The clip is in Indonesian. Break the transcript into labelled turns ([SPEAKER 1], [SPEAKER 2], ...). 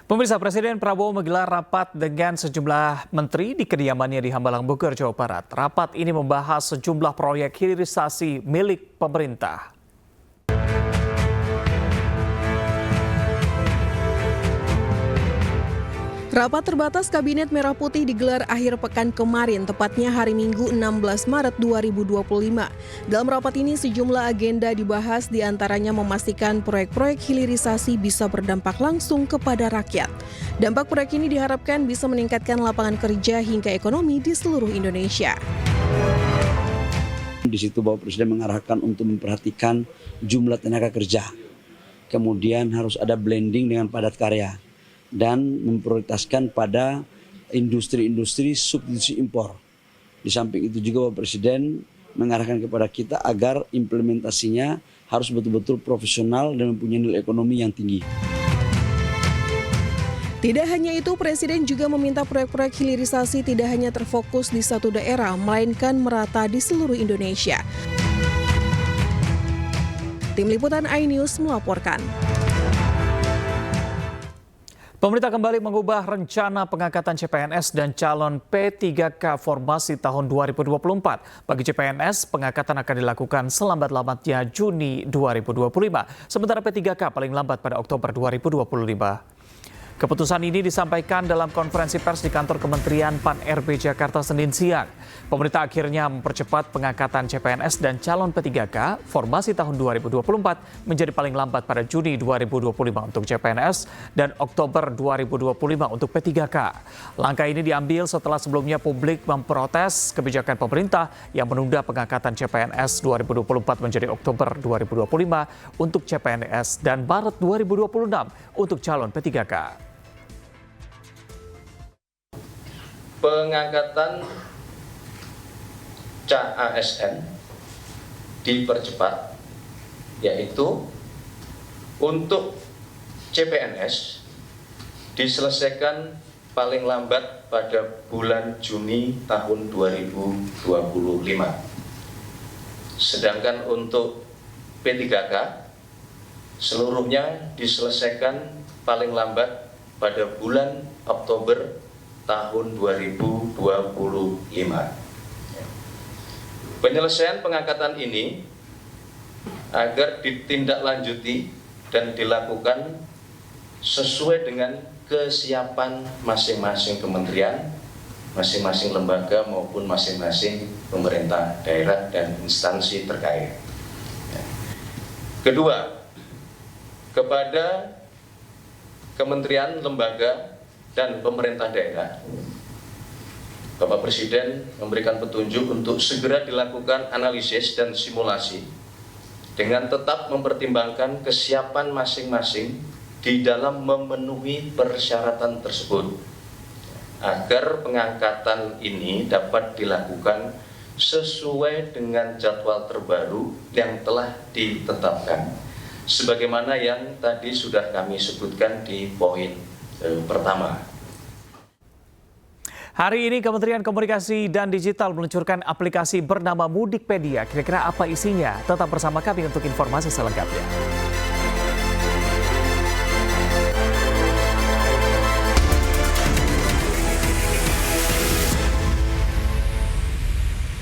[SPEAKER 1] Pemirsa, Presiden Prabowo menggelar rapat dengan sejumlah menteri di kediamannya di Hambalang, Bogor, Jawa Barat. Rapat ini membahas sejumlah proyek hilirisasi milik pemerintah.
[SPEAKER 2] Rapat terbatas Kabinet Merah Putih digelar akhir pekan kemarin, tepatnya hari Minggu 16 Maret 2025. Dalam rapat ini sejumlah agenda dibahas, diantaranya memastikan proyek-proyek hilirisasi bisa berdampak langsung kepada rakyat. Dampak proyek ini diharapkan bisa meningkatkan lapangan kerja hingga ekonomi di seluruh Indonesia.
[SPEAKER 3] Di situ Bapak Presiden mengarahkan untuk memperhatikan jumlah tenaga kerja. Kemudian harus ada blending dengan padat karya. Dan memprioritaskan pada industri-industri substitusi impor. Di samping itu juga Bapak Presiden mengarahkan kepada kita agar implementasinya harus betul-betul profesional dan mempunyai nilai ekonomi yang tinggi.
[SPEAKER 2] Tidak hanya itu, Presiden juga meminta proyek-proyek hilirisasi tidak hanya terfokus di satu daerah, melainkan merata di seluruh Indonesia. Tim Liputan iNews melaporkan.
[SPEAKER 1] Pemerintah kembali mengubah rencana pengangkatan CPNS dan calon P3K formasi tahun 2024. Bagi CPNS, pengangkatan akan dilakukan selambat-lambatnya Juni 2025. Sementara P3K paling lambat pada Oktober 2025. Keputusan ini disampaikan dalam konferensi pers di kantor Kementerian Pan-RB Jakarta Senin siang. Pemerintah akhirnya mempercepat pengangkatan CPNS dan calon P3K formasi tahun 2024 menjadi paling lambat pada Juni 2025 untuk CPNS dan Oktober 2025 untuk P3K. Langkah ini diambil setelah sebelumnya publik memprotes kebijakan pemerintah yang menunda pengangkatan CPNS 2024 menjadi Oktober 2025 untuk CPNS dan Maret 2026 untuk calon P3K.
[SPEAKER 4] Pengangkatan CASN dipercepat, yaitu untuk CPNS diselesaikan paling lambat pada bulan Juni tahun 2025. Sedangkan untuk P3K seluruhnya diselesaikan paling lambat pada bulan Oktober tahun 2025. Penyelesaian pengangkatan ini agar ditindaklanjuti dan dilakukan sesuai dengan kesiapan masing-masing kementerian, masing-masing lembaga maupun masing-masing pemerintah daerah dan instansi terkait. Kedua, kepada kementerian, lembaga, dan pemerintah daerah, Bapak Presiden memberikan petunjuk untuk segera dilakukan analisis dan simulasi dengan tetap mempertimbangkan kesiapan masing-masing di dalam memenuhi persyaratan tersebut agar pengangkatan ini dapat dilakukan sesuai dengan jadwal terbaru yang telah ditetapkan sebagaimana yang tadi sudah kami sebutkan di poin pertama.
[SPEAKER 1] Hari ini Kementerian Komunikasi dan Digital meluncurkan aplikasi bernama Mudikpedia. Kira-kira apa isinya? Tetap bersama kami untuk informasi selengkapnya.